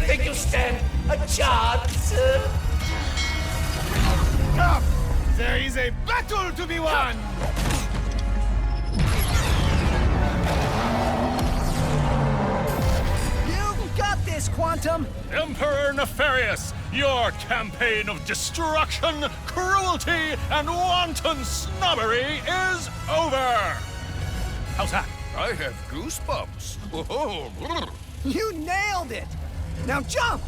think you stand a chance? Come! There is a battle to be won! You've got this, Quantum! Emperor Nefarious, your campaign of destruction, cruelty, and wanton snobbery is over! How's that? I have goosebumps. Whoa. You nailed it! Now jump!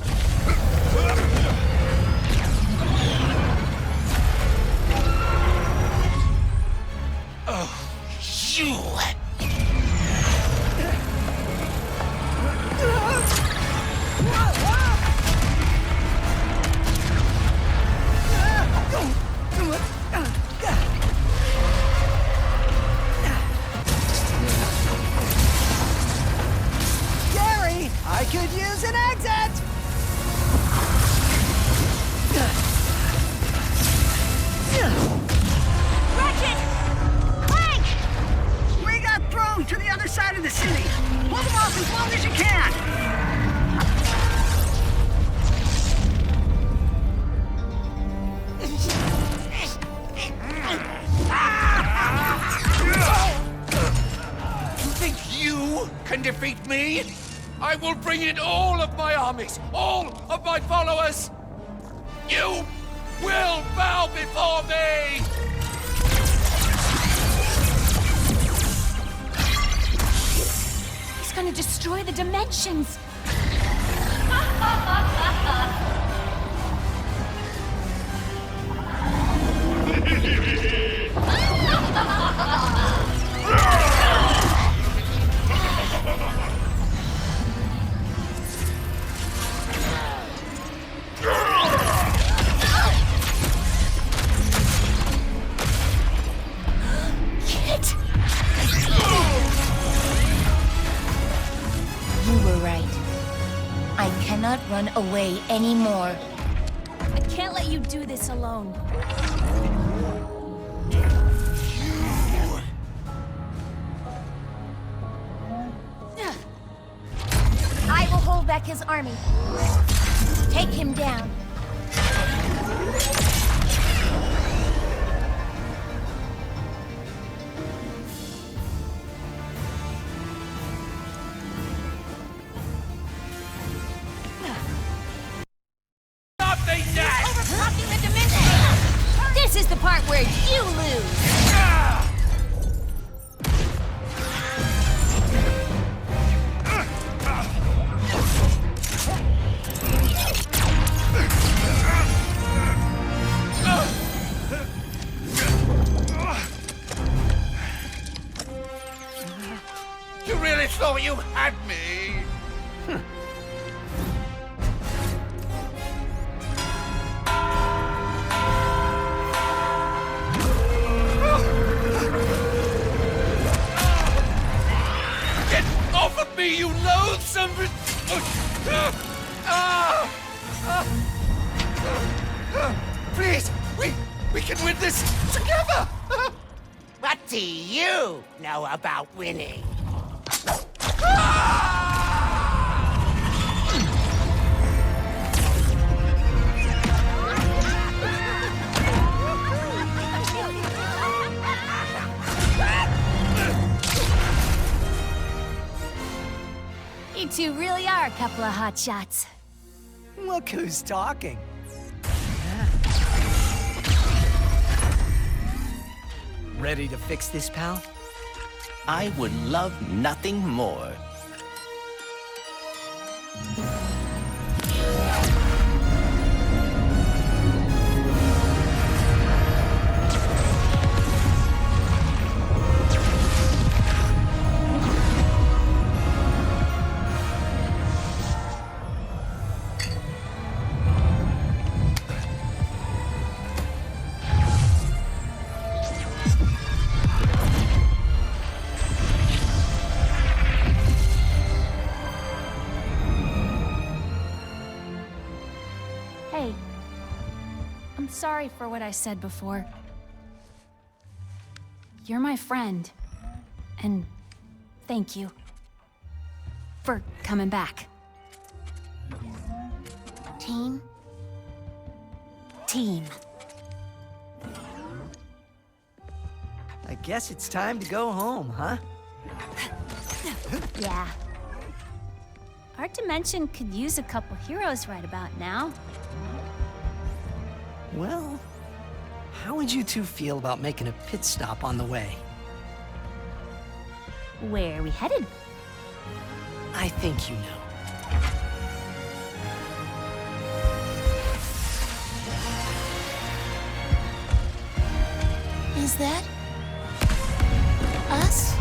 Oh, you! Gary, I could use an exit! Ratchet! Clank! We got thrown to the other side of the city. Hold them off as long as you can. You think you can defeat me? I will bring in all of my armies, all of my followers. You will bow before me! He's gonna destroy the dimensions! Kit! You were right. I cannot run away anymore. I can't let you do this alone. I will hold back his army. Take him down. Stop me, Dad! Overclocking the dimensions! This is the part where you lose. You really thought you had me? Get off of me, you loathsome... Please, we can win this together! What do you know about winning? You two really are a couple of hot shots. Look who's talking. Ready to fix this, pal? I would love nothing more. Hey, I'm sorry for what I said before. You're my friend, and thank you for coming back. Team. Team. I guess it's time to go home, huh? Yeah. Our dimension could use a couple heroes right about now. Well, how would you two feel about making a pit stop on the way? Where are we headed? I think you know. Is that... us?